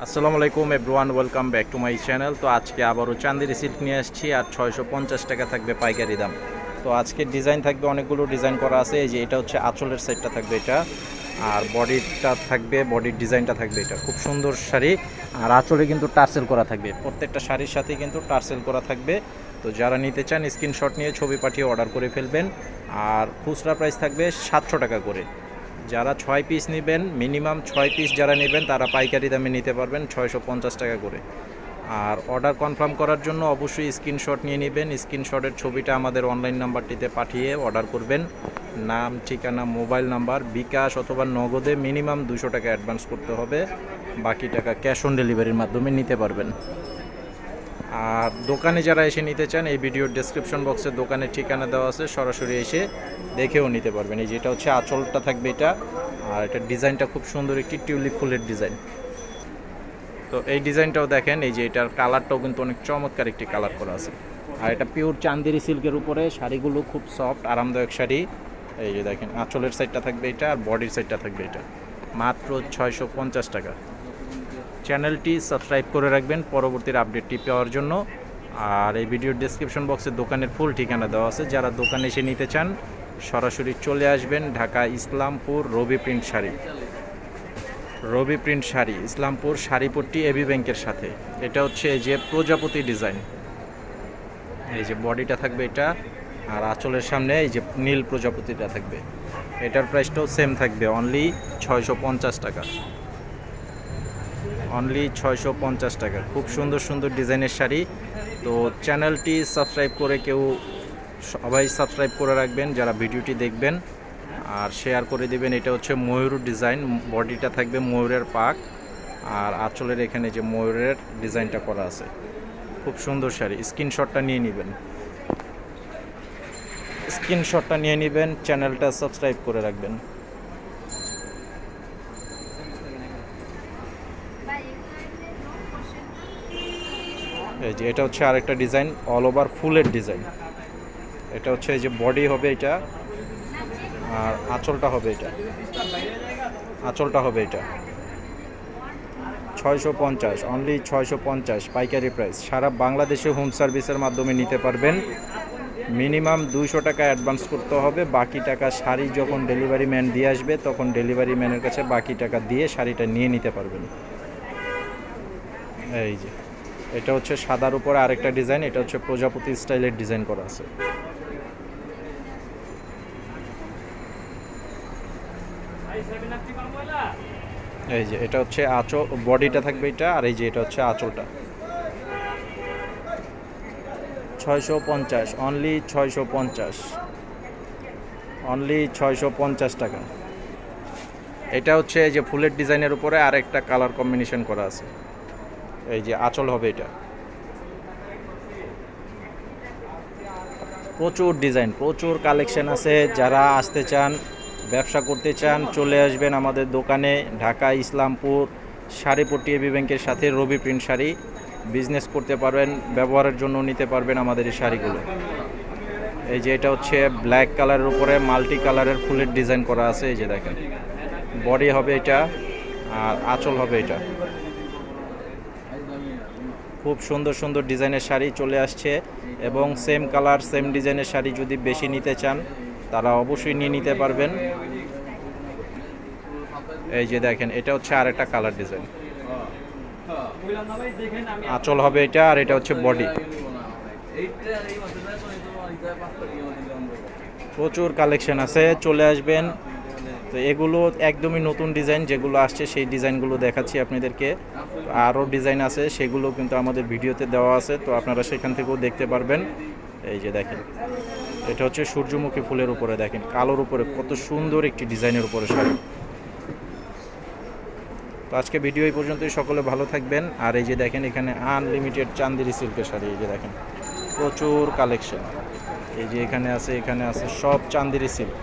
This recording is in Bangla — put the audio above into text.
আসসালামু আলাইকুম everyone, welcome back to my channel. তো আজকে আবারও চান্দি সিল্ক নিয়ে আসছি আর 650 টাকা থাকবে পাইকারি দাম। তো আজকে ডিজাইন থাকবে, অনেকগুলো ডিজাইন করা আছে। এই যে এটা হচ্ছে আঁচলের সাইডটা থাকবে এটা, আর বডিটা থাকবে, বডির ডিজাইনটা থাকবে এটা। খুব সুন্দর শাড়ি, আর আঁচলে কিন্তু টার্সেল করা থাকবে, প্রত্যেকটা শাড়ির সাথে কিন্তু টার্সেল করা থাকবে। তো যারা নিতে চান স্ক্রিনশট নিয়ে ছবি পাঠিয়ে অর্ডার করে ফেলবেন। আর খুচরা প্রাইস থাকবে 700 টাকা করে। যারা 6 পিস নেবেন, মিনিমাম 6 পিস যারা নেবেন তারা পাইকারি দামে নিতে পারবেন 650 টাকা করে। আর অর্ডার কনফার্ম করার জন্য অবশ্যই স্ক্রিনশট নিয়ে নেবেন। স্ক্রিনশটের ছবিটা আমাদের অনলাইন নাম্বারটিতে পাঠিয়ে অর্ডার করবেন। নাম, ঠিকানা, মোবাইল নাম্বার, বিকাশ অথবা নগদে মিনিমাম 200 টাকা অ্যাডভান্স করতে হবে, বাকি টাকা ক্যাশ অন ডেলিভারির মাধ্যমে নিতে পারবেন। আর দোকানে যারা এসে নিতে চান, এই ভিডিওর ডেসক্রিপশন বক্সে দোকানের ঠিকানা দেওয়া আছে, সরাসরি এসে দেখেও নিতে পারবেন। এই যেটা হচ্ছে আঁচলটা থাকবে এটা, আর এটার ডিজাইনটা খুব সুন্দর, একটি টিউলিপ ফুলের ডিজাইন। তো এই ডিজাইনটাও দেখেন, এই যে এটার কালারটাও কিন্তু অনেক চমৎকার একটি কালার করা আছে। আর এটা পিওর চান্দেরি সিল্কের উপরে, শাড়িগুলো খুব সফট আরামদায়ক শাড়ি। এই যে দেখেন আঁচলের সাইডটা থাকবে এটা, আর বডির সাইডটা থাকবে এটা, মাত্র 650 টাকা। চ্যানেলটি সাবস্ক্রাইব করে রাখবেন পরবর্তীর আপডেটটি পাওয়ার জন্য। আর এই ভিডিওর ডেসক্রিপশন বক্সে দোকানের ফুল ঠিকানা দেওয়া আছে, যারা দোকানে এসে নিতে চান সরাসরি চলে আসবেন। ঢাকা ইসলামপুর রবি প্রিন্ট শাড়ি, রবি প্রিন্ট শাড়ি, ইসলামপুর শাড়িপট্টি এবি ব্যাংকের সাথে। এটা হচ্ছে এই যে প্রজাপতি ডিজাইন, এই যে বডিটা থাকবে এটা, আর আঁচলের সামনে এই যে নীল প্রজাপতিটা থাকবে। এটার প্রাইসটাও সেম থাকবে, অনলি 650 টাকা, অনলি 650 টাকা। খুব সুন্দর সুন্দর ডিজাইনের শাড়ি। তো চ্যানেলটি সাবস্ক্রাইব করে সবাই সাবস্ক্রাইব করে রাখবেন যারা ভিডিওটি দেখবেন, আর শেয়ার করে দিবেন। এটা হচ্ছে ময়ূর ডিজাইন, বডিটা থাকবে ময়ূরের পাক, আর আঁচলের এখানে যে ময়ূরের ডিজাইনটা করা আছে। খুব সুন্দর শাড়ি, স্ক্রিনশটটা নিয়ে নেবেন, স্ক্রিনশটটা নিয়ে নেবেন, চ্যানেলটা সাবস্ক্রাইব করে রাখবেন। এই যে এটা হচ্ছে আরেকটা ডিজাইন, অল ওভার ফুলের ডিজাইন। এটা হচ্ছে এই যে বডি হবে এটা, আর আঁচলটা হবে এটা, আঁচলটা হবে এটা। 650, অনলি 650 পাইকারি প্রাইস। সারা বাংলাদেশে হোম সার্ভিসের মাধ্যমে নিতে পারবেন। মিনিমাম 200 টাকা অ্যাডভান্স করতে হবে, বাকি টাকা শাড়ি যখন ডেলিভারি ম্যান দিয়ে আসবে তখন ডেলিভারি ম্যানের কাছে বাকি টাকা দিয়ে শাড়িটা নিয়ে নিতে পারবেন। এই যে এটা হচ্ছে সাদার উপরে আরেকটা ডিজাইন, এটা হচ্ছে প্রজাপতি স্টাইলের ডিজাইন করা আছে। এই যে এটা হচ্ছে আঁচল, বডিটা থাকবে এটা, আর এই যে এটা হচ্ছে আঁচলটা। 650, অনলি 650, অনলি 650 টাকা। এটা হচ্ছে এই যে ফুলের ডিজাইনের উপরে আরেকটা কালার কম্বিনেশন করা আছে। এই যে আঁচল হবে এটা। প্রচুর ডিজাইন, প্রচুর কালেকশন আছে। যারা আসতে চান, ব্যবসা করতে চান, চলে আসবেন আমাদের দোকানে। ঢাকা ইসলামপুর শাড়িপট্টি এবি ব্যাংকের সাথে রবি প্রিন্ট শাড়ি। বিজনেস করতে পারবেন, ব্যবহারের জন্য নিতে পারবেন আমাদের এই শাড়িগুলো। এই যে এটা হচ্ছে ব্ল্যাক কালারের উপরে মাল্টি কালারের ফুলের ডিজাইন করা আছে। এই যে দেখেন বডি হবে এটা, আর আঁচল হবে এটা। খুব সুন্দর সুন্দর ডিজাইনের শাড়ি চলে আসছে, এবং সেম কালার সেম ডিজাইনের শাড়ি যদি বেশি নিতে চান তারা অবশ্যই নিয়ে নিতে পারবেন। এই যে দেখেন এটা হচ্ছে আরেকটা কালার ডিজাইন, আঁচল হবে এটা, আর এটা হচ্ছে বডি। প্রচুর কালেকশন আছে, চলে আসবেন। তো এগুলো একদমই নতুন ডিজাইন, যেগুলো আসছে সেই ডিজাইনগুলো দেখাচ্ছি আপনাদেরকে। আরও ডিজাইন আছে, সেগুলো কিন্তু আমাদের ভিডিওতে দেওয়া আছে, তো আপনারা সেখান থেকেও দেখতে পারবেন। এই যে দেখেন এটা হচ্ছে সূর্যমুখী ফুলের উপরে, দেখেন কালোর উপরে কত সুন্দর একটি ডিজাইনের উপরে শাড়ি। তো আজকে ভিডিও এই পর্যন্তই, সকলে ভালো থাকবেন। আর এই যে দেখেন এখানে আনলিমিটেড চান্দেরি সিল্কের শাড়ি, এই যে দেখেন প্রচুর কালেকশন। এই যে এখানে আছে, এখানে আছে সব চান্দেরি সিল্ক।